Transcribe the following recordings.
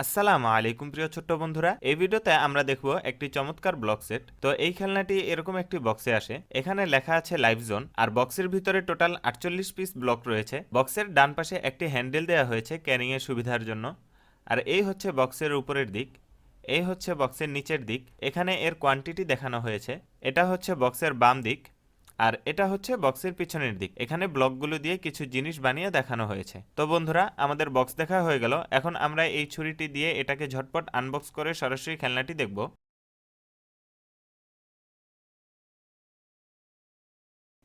আসসালামু আলাইকুম প্রিয় ছোট্ট বন্ধুরা, এই ভিডিওতে আমরা দেখব একটি চমৎকার ব্লক সেট। তো এই খেলনাটি এরকম একটি বক্সে আসে, এখানে লেখা আছে লাইভ জোন, আর বক্সের ভিতরে টোটাল 48 পিস ব্লক রয়েছে। বক্সের ডান পাশে একটি হ্যান্ডেল দেওয়া হয়েছে ক্যারিং এর সুবিধার জন্য। আর এই হচ্ছে বক্সের উপরের দিক, এই হচ্ছে বক্সের নিচের দিক। এখানে এর কোয়ান্টিটি দেখানো হয়েছে। এটা হচ্ছে বক্সের বাম দিক, আর এটা হচ্ছে বক্সের পিছনের দিক। এখানে ব্লকগুলো দিয়ে কিছু জিনিস বানিয়ে দেখানো হয়েছে। তো বন্ধুরা, আমাদের বক্স দেখা হয়ে গেল। এখন আমরা এই ছুরিটি দিয়ে এটাকে ঝটপট আনবক্স করে সরাসরি খেলনাটি দেখব।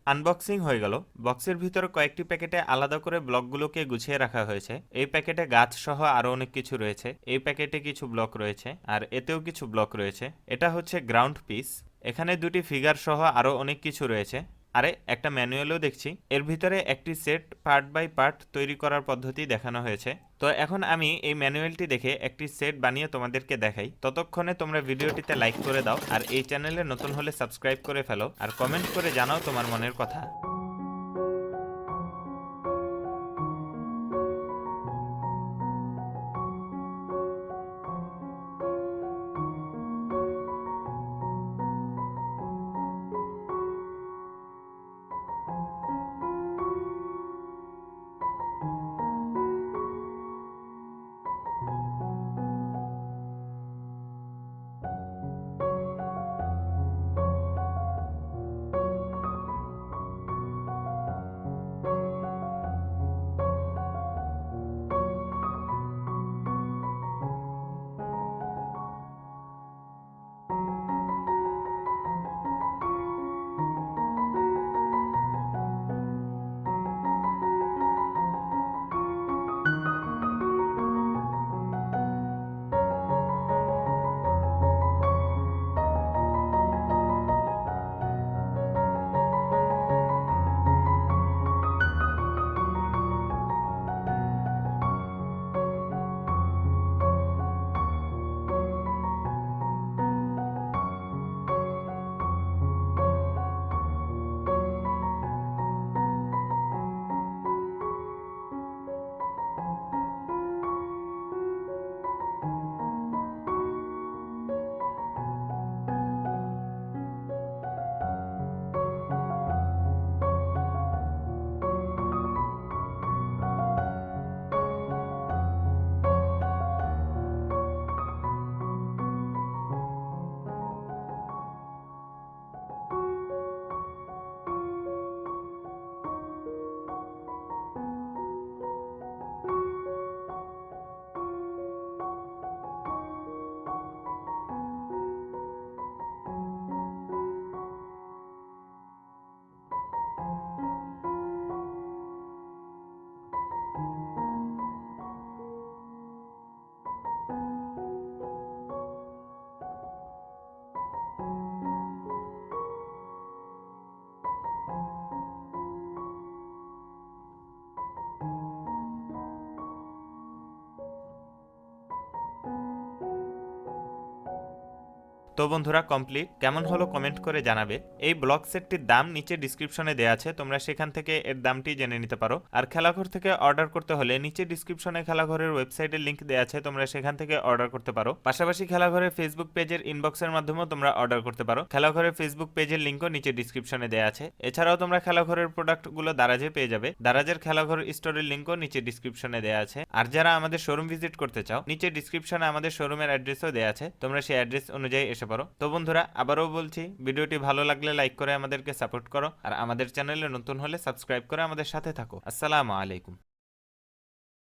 আনবক্সিং হয়ে গেল। বক্সের ভিতরে কয়েকটি প্যাকেটে আলাদা করে ব্লকগুলোকে গুছিয়ে রাখা হয়েছে। এই প্যাকেটে গাছ সহ আরো অনেক কিছু রয়েছে। এই প্যাকেটে কিছু ব্লক রয়েছে, আর এতেও কিছু ব্লক রয়েছে। এটা হচ্ছে গ্রাউন্ড পিস। এখানে দুটি ফিগার সহ আরো অনেক কিছু রয়েছে। আরে একটা ম্যানুয়ালও দেখছি। এর ভিতরে একটি সেট পার্ট বাই পার্ট তৈরি করার পদ্ধতি দেখানো হয়েছে। তো এখন আমি এই ম্যানুয়ালটি দেখে একটি সেট বানিয়ে তোমাদেরকে দেখাই। ততক্ষণে তোমরা ভিডিওটিতে লাইক করে দাও, আর এই চ্যানেলে নতুন হলে সাবস্ক্রাইব করে ফেলো, আর কমেন্ট করে জানাও তোমার মনের কথা। তো বন্ধুরা, কমপ্লিট। কেমন হলো কমেন্ট করে জানাবে। এই ব্লক সেটটির দাম নিচে ডিসক্রিপশনে দেওয়া আছে, তোমরা সেখান থেকে এর দামটি জেনে নিতে পারো। আর খেলাঘর থেকে অর্ডার করতে হলে নিচে ডিসক্রিপশনে খেলাঘরের ওয়েবসাইটের লিংক দেওয়া আছে, তোমরা সেখান থেকে অর্ডার করতে পারো। পাশাপাশি খেলাঘরের ফেসবুক পেজের ইনবক্সের মাধ্যমেও তোমরা অর্ডার করতে পারো। খেলাঘরের ফেসবুক পেজের লিংকও নিচে ডিসক্রিপশনে দেওয়া আছে। এছাড়াও তোমরা খেলাঘরের প্রোডাক্টগুলো দারাজে পেয়ে যাবে। দারাজের খেলাঘর স্টোরের লিংকও নিচে ডিসক্রিপশনে দেওয়া আছে। আর যারা আমাদের শোরুম ভিজিট করতে চাও, নিচে ডিসক্রিপশনে আমাদের শোরুমের অ্যাড্রেসও দেওয়া আছে, তোমরা সেই অ্যাড্রেস অনুযায়ী এসে পারো। তো বন্ধুরা, আবারও বলছি, ভিডিওটি ভালো লাগলে লাইক করে আমাদেরকে সাপোর্ট করো, আর আমাদের চ্যানেলে নতুন হলে সাবস্ক্রাইব করে আমাদের সাথে থাকো। আসসালামু আলাইকুম।